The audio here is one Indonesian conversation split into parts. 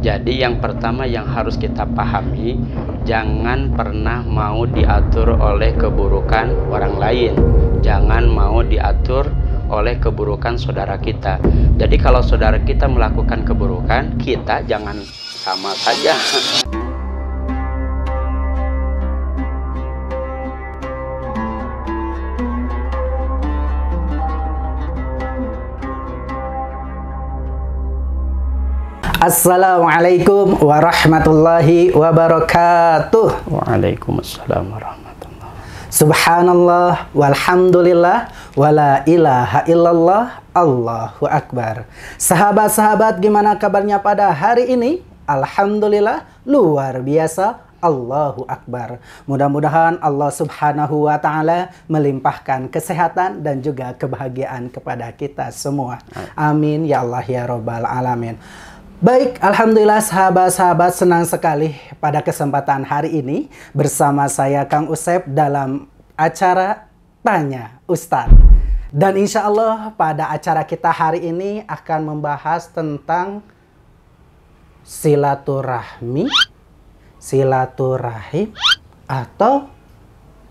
Jadi yang pertama yang harus kita pahami, jangan pernah mau diatur oleh keburukan orang lain. Jangan mau diatur oleh keburukan saudara kita. Jadi kalau saudara kita melakukan keburukan, kita jangan sama saja. Assalamualaikum warahmatullahi wabarakatuh. Waalaikumsalam warahmatullahi. Subhanallah walhamdulillah wala ilaha illallah, Allahu akbar. Sahabat-sahabat, gimana kabarnya pada hari ini? Alhamdulillah luar biasa. Allahu akbar. Mudah-mudahan Allah subhanahu wa ta'ala melimpahkan kesehatan dan juga kebahagiaan kepada kita semua. Amin ya Allah ya rabbal alamin. Baik, alhamdulillah sahabat-sahabat, senang sekali pada kesempatan hari ini bersama saya Kang Usep dalam acara Tanya Ustadz. Dan insya Allah pada acara kita hari ini akan membahas tentang silaturahmi, silaturahim, atau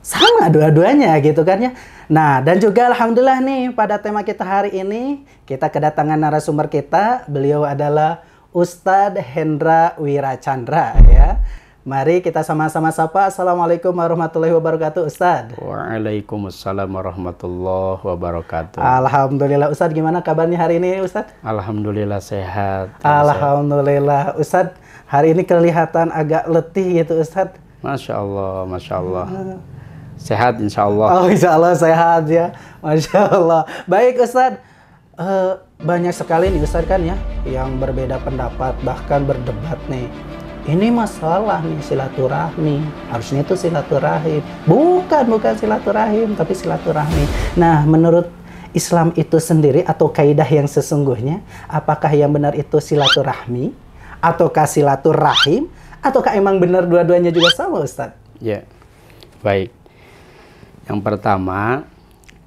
sama dua-duanya gitu kan ya. Nah, dan juga alhamdulillah nih pada tema kita hari ini kita kedatangan narasumber kita. Beliau adalah Ustadz Hendra Wiracandra ya. Mari kita sama-sama sapa. Assalamualaikum warahmatullahi wabarakatuh Ustadz. Waalaikumsalam warahmatullahi wabarakatuh. Alhamdulillah Ustadz, gimana kabarnya hari ini Ustadz? Alhamdulillah sehat. Alhamdulillah Ustadz, hari ini kelihatan agak letih gitu Ustadz. Masya Allah, Masya Allah. Sehat insya Allah. Oh insya Allah sehat ya. Masya Allah. Baik Ustadz. Banyak sekali nih Ustadz kan ya yang berbeda pendapat, bahkan berdebat nih. Ini masalah nih silaturahmi, harusnya itu silaturahim. Bukan silaturahim, tapi silaturahmi. Nah, menurut Islam itu sendiri atau kaidah yang sesungguhnya, apakah yang benar itu silaturahmi ataukah silaturahim, ataukah emang benar dua-duanya juga sama Ustadz? Ya, baik. Yang pertama,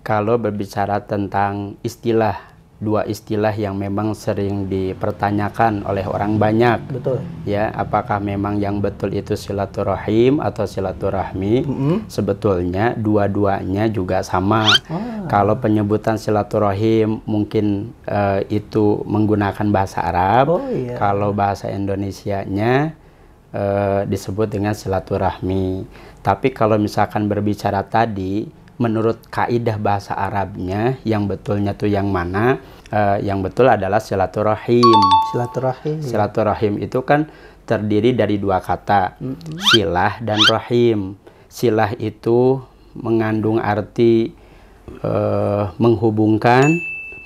kalau berbicara tentang istilah, dua istilah yang memang sering dipertanyakan oleh orang banyak. Betul. Ya, apakah memang yang betul itu silaturahim atau silaturahmi? Sebetulnya dua-duanya juga sama. Kalau penyebutan silaturahim mungkin itu menggunakan bahasa Arab. Kalau bahasa Indonesianya disebut dengan silaturahmi. Tapi kalau misalkan berbicara tadi, menurut kaidah bahasa Arabnya yang betulnya tuh yang mana? Yang betul adalah silaturahim. Silaturahim. Silaturahim itu kan terdiri dari dua kata, silah dan rahim. Silah itu mengandung arti menghubungkan,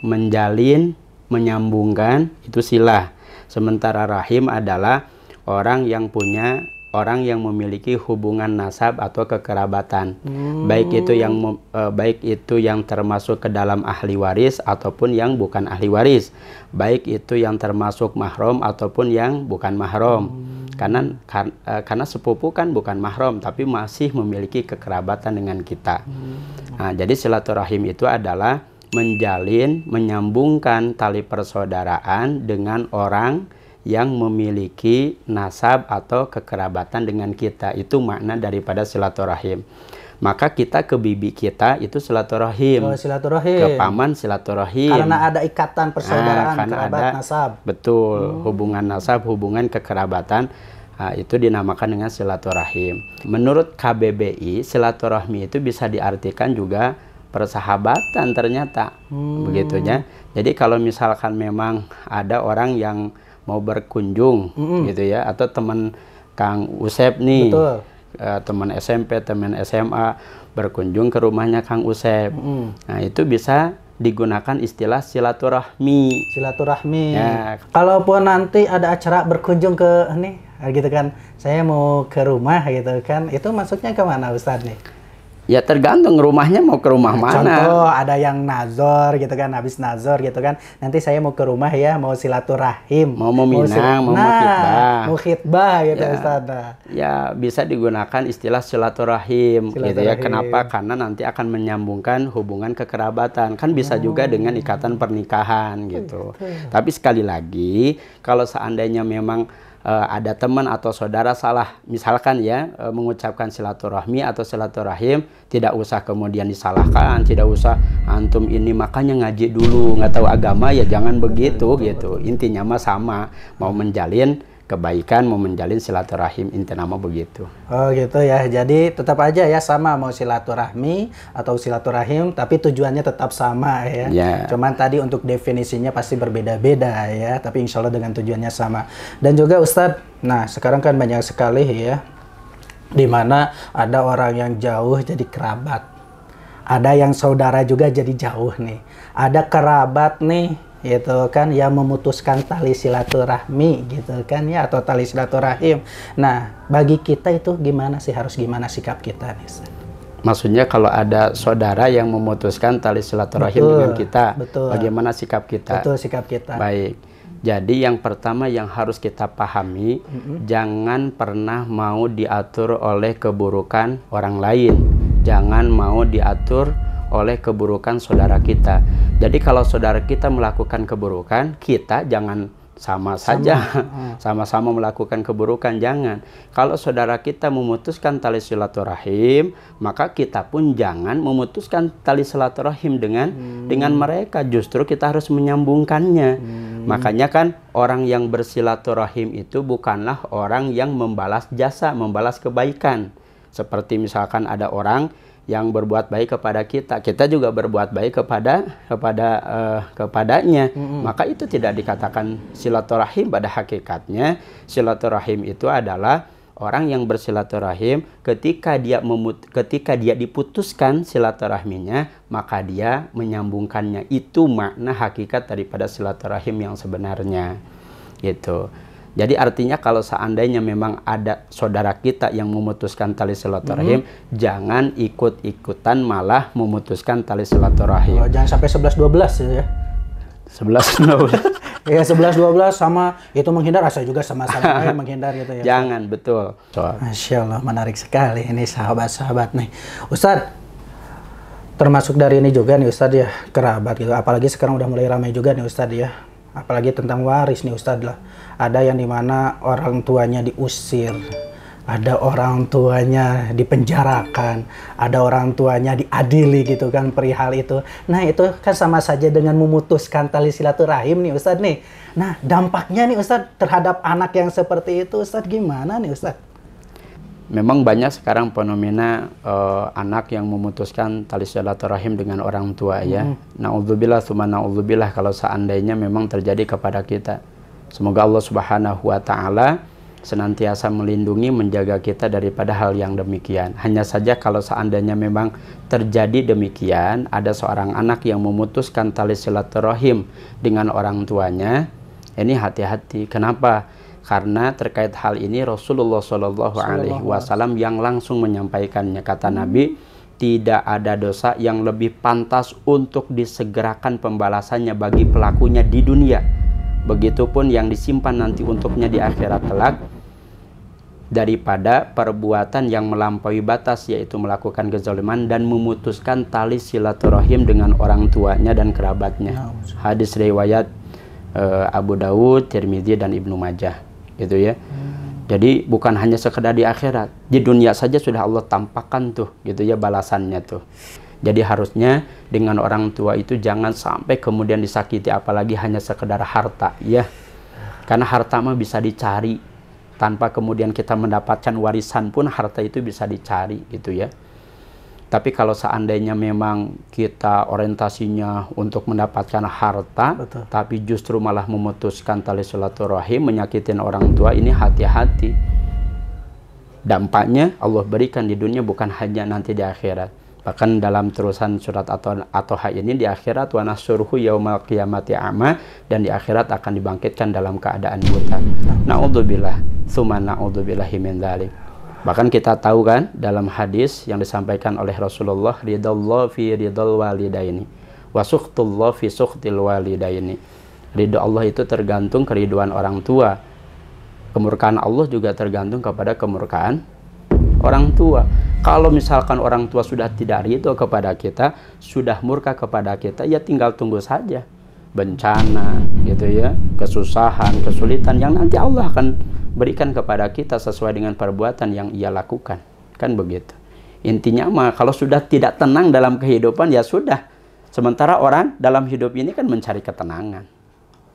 menjalin, menyambungkan, itu silah. Sementara rahim adalah orang yang memiliki hubungan nasab atau kekerabatan, baik itu yang termasuk ke dalam ahli waris ataupun yang bukan ahli waris, baik itu yang termasuk mahram ataupun yang bukan mahram. Karena sepupu kan bukan mahram tapi masih memiliki kekerabatan dengan kita. Nah, jadi silaturahim itu adalah menjalin, menyambungkan tali persaudaraan dengan orang yang memiliki nasab atau kekerabatan dengan kita. Itu makna daripada silaturahim. Maka kita ke bibi kita itu silaturahim. Oh, silaturahim. Ke paman silaturahim. Karena ada ikatan persaudaraan, kerabat, nasab. Betul, hubungan nasab, hubungan kekerabatan. Itu dinamakan dengan silaturahim. Menurut KBBI, silaturahmi itu bisa diartikan juga persahabatan ternyata. Begitunya. Jadi kalau misalkan memang ada orang yang mau berkunjung gitu ya, atau teman Kang Usep nih, teman SMP, teman SMA berkunjung ke rumahnya Kang Usep. Nah, itu bisa digunakan istilah silaturahmi. Silaturahmi. Ya. Kalaupun nanti ada acara berkunjung ke nih, gitu kan, saya mau ke rumah gitu kan, itu maksudnya kemana Ustadz nih? Ya tergantung rumahnya mau ke rumah mana. Contoh ada yang nazor gitu kan, habis nazor gitu kan, nanti saya mau ke rumah ya, mau silaturahim, mau meminang, mau khitbah. Mau khitbah gitu ya, Ustaz. Ya bisa digunakan istilah silaturahim gitu ya. Kenapa? Karena nanti akan menyambungkan hubungan kekerabatan. Kan bisa juga dengan ikatan pernikahan gitu. Tapi sekali lagi, kalau seandainya memang ada teman atau saudara salah, misalkan ya, mengucapkan silaturahmi atau silaturahim, tidak usah kemudian disalahkan, tidak usah antum ini makanya ngaji dulu, nggak tahu agama, ya jangan begitu gitu. Intinya mah sama, mau menjalin kebaikan, mau menjalin silaturahim, intinya mah begitu. Oh gitu ya, jadi tetap aja ya sama, mau silaturahmi atau silaturahim, tapi tujuannya tetap sama ya. Cuman tadi untuk definisinya pasti berbeda-beda ya, tapi insya Allah dengan tujuannya sama. Dan juga Ustadz, nah sekarang kan banyak sekali ya, dimana ada orang yang jauh jadi kerabat, ada yang saudara juga jadi jauh nih, ada kerabat nih gitu kan yang memutuskan tali silaturahmi gitu kan ya, atau tali silaturahim. Nah bagi kita itu gimana sih, harus gimana sikap kita nih Ustaz? Maksudnya kalau ada saudara yang memutuskan tali silaturahim dengan kita, bagaimana sikap kita? Betul, sikap kita. Baik, jadi yang pertama yang harus kita pahami, jangan pernah mau diatur oleh keburukan orang lain, jangan mau diatur oleh keburukan saudara kita. Jadi kalau saudara kita melakukan keburukan, kita jangan sama-sama melakukan keburukan, jangan. Kalau saudara kita memutuskan tali silaturahim, maka kita pun jangan memutuskan tali silaturahim dengan mereka, justru kita harus menyambungkannya. Makanya kan orang yang bersilaturahim itu bukanlah orang yang membalas jasa, membalas kebaikan. Seperti misalkan ada orang yang berbuat baik kepada kita, kita juga berbuat baik kepadanya, maka itu tidak dikatakan silaturahim. Pada hakikatnya silaturahim itu adalah orang yang bersilaturahim ketika dia diputuskan silaturahminya, maka dia menyambungkannya. Itu makna hakikat daripada silaturahim yang sebenarnya gitu. Jadi artinya kalau seandainya memang ada saudara kita yang memutuskan tali silaturahim, jangan ikut-ikutan malah memutuskan tali silaturahim. Oh, jangan sampai 11-12 ya. 11-12. Ya 11-12 sama itu menghindar, asal juga sama-sama menghindar gitu ya. Jangan, betul. Masya Allah, menarik sekali ini sahabat-sahabat nih. Ustadz, termasuk dari ini juga nih Ustadz ya, kerabat gitu. Apalagi sekarang udah mulai ramai juga nih Ustadz ya. Apalagi tentang waris nih Ustadz lah. Ada yang dimana orang tuanya diusir, ada orang tuanya dipenjarakan, ada orang tuanya diadili gitu kan perihal itu. Nah itu kan sama saja dengan memutuskan tali silaturahim nih Ustadz nih. Nah dampaknya nih Ustadz terhadap anak yang seperti itu Ustadz gimana nih Ustadz? Memang banyak sekarang fenomena anak yang memutuskan tali silaturahim dengan orang tua ya. Na'udzubillah tsumma na'udzubillah kalau seandainya memang terjadi kepada kita. Semoga Allah Subhanahu wa Ta'ala senantiasa melindungi, menjaga kita daripada hal yang demikian. Hanya saja kalau seandainya memang terjadi demikian, ada seorang anak yang memutuskan tali silaturahim dengan orang tuanya, ini hati-hati. Kenapa? Karena terkait hal ini Rasulullah Shallallahu Alaihi Wasallam yang langsung menyampaikannya. Kata Nabi, tidak ada dosa yang lebih pantas untuk disegerakan pembalasannya bagi pelakunya di dunia, begitupun yang disimpan nanti untuknya di akhirat kelak, daripada perbuatan yang melampaui batas, yaitu melakukan kezaliman dan memutuskan tali silaturahim dengan orang tuanya dan kerabatnya. Hadis riwayat Abu Dawud, Tirmidzi dan Ibnu Majah gitu ya. Jadi bukan hanya sekedar di akhirat, di dunia saja sudah Allah tampakkan tuh gitu ya balasannya tuh. Jadi harusnya dengan orang tua itu jangan sampai kemudian disakiti, apalagi hanya sekedar harta ya. Karena harta mah bisa dicari, tanpa kemudian kita mendapatkan warisan pun harta itu bisa dicari gitu ya. Tapi kalau seandainya memang kita orientasinya untuk mendapatkan harta, tapi justru malah memutuskan tali silaturahim, menyakitin orang tua, ini hati-hati. Dampaknya Allah berikan di dunia, bukan hanya nanti di akhirat. Bahkan dalam terusan surat At-Taha ini, di akhirat wa nahsyuruhu yaumal qiyamati a'ma, dan di akhirat akan dibangkitkan dalam keadaan buta. Na'udzubillah, tsumma na'udzubillahi min dzalik. Bahkan kita tahu kan dalam hadis yang disampaikan oleh Rasulullah, ridallah fi ridal walidaini wa sukhtullah fi sukhtil walidaini. Ridho Allah itu tergantung keriduan orang tua. Kemurkaan Allah juga tergantung kepada kemurkaan orang tua. Kalau misalkan orang tua sudah tidak ridho kepada kita, sudah murka kepada kita, ya tinggal tunggu saja. bencana gitu ya, kesusahan, kesulitan yang nanti Allah akan berikan kepada kita sesuai dengan perbuatan yang ia lakukan. Kan begitu. Intinya mah kalau sudah tidak tenang dalam kehidupan ya sudah. Sementara orang dalam hidup ini kan mencari ketenangan.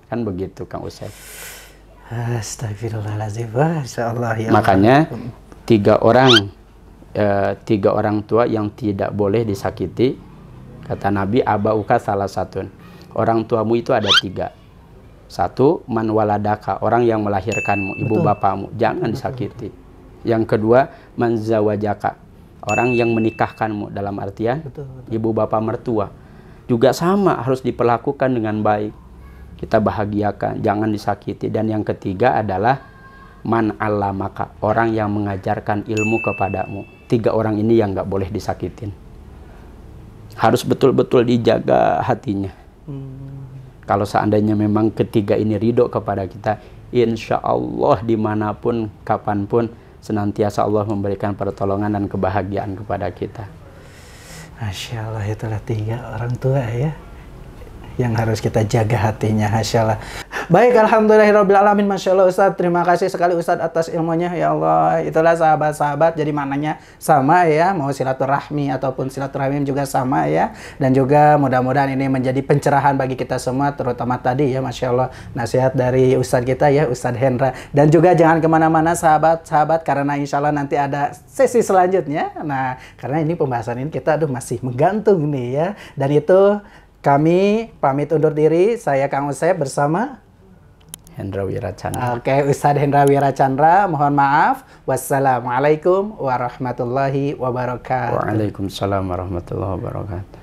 Kan begitu Kang Usep. Astagfirullahaladzim. Masyaallah ya. Makanya tiga orang tua yang tidak boleh disakiti, kata Nabi, abauka salah satu. Orang tuamu itu ada 3. 1, man waladaka, orang yang melahirkanmu, ibu bapakmu, jangan disakiti. Yang kedua, man zawajaka, orang yang menikahkanmu, dalam artian ibu bapak mertua. Juga sama, harus diperlakukan dengan baik. Kita bahagiakan, jangan disakiti. Dan yang ketiga adalah man allamaka, orang yang mengajarkan ilmu kepadamu. 3 orang ini yang nggak boleh disakitin. Harus betul-betul dijaga hatinya. Kalau seandainya memang ketiga ini ridho kepada kita, insya Allah dimanapun, kapanpun, senantiasa Allah memberikan pertolongan dan kebahagiaan kepada kita. Masya Allah, itulah 3 orang tua ya, yang harus kita jaga hatinya. Masya Allah. Baik, alhamdulillahirrabbilalamin. Masya Allah Ustadz, terima kasih sekali Ustadz atas ilmunya. Ya Allah, itulah sahabat-sahabat, jadi maknanya sama ya, mau silaturahmi ataupun silaturahim juga sama ya. Dan juga mudah-mudahan ini menjadi pencerahan bagi kita semua, terutama tadi ya, Masya Allah, nasihat dari Ustadz kita ya, Ustadz Hendra. Dan juga jangan kemana-mana sahabat-sahabat, karena insya Allah nanti ada sesi selanjutnya. Nah, karena ini pembahasan ini kita masih menggantung nih ya. Dan itu kami pamit undur diri, saya Kang Usep bersama Hendra Wiracandra. Oke, Ustadz Hendra Wiracandra, mohon maaf. Wassalamualaikum warahmatullahi wabarakatuh. Waalaikumsalam warahmatullahi wabarakatuh.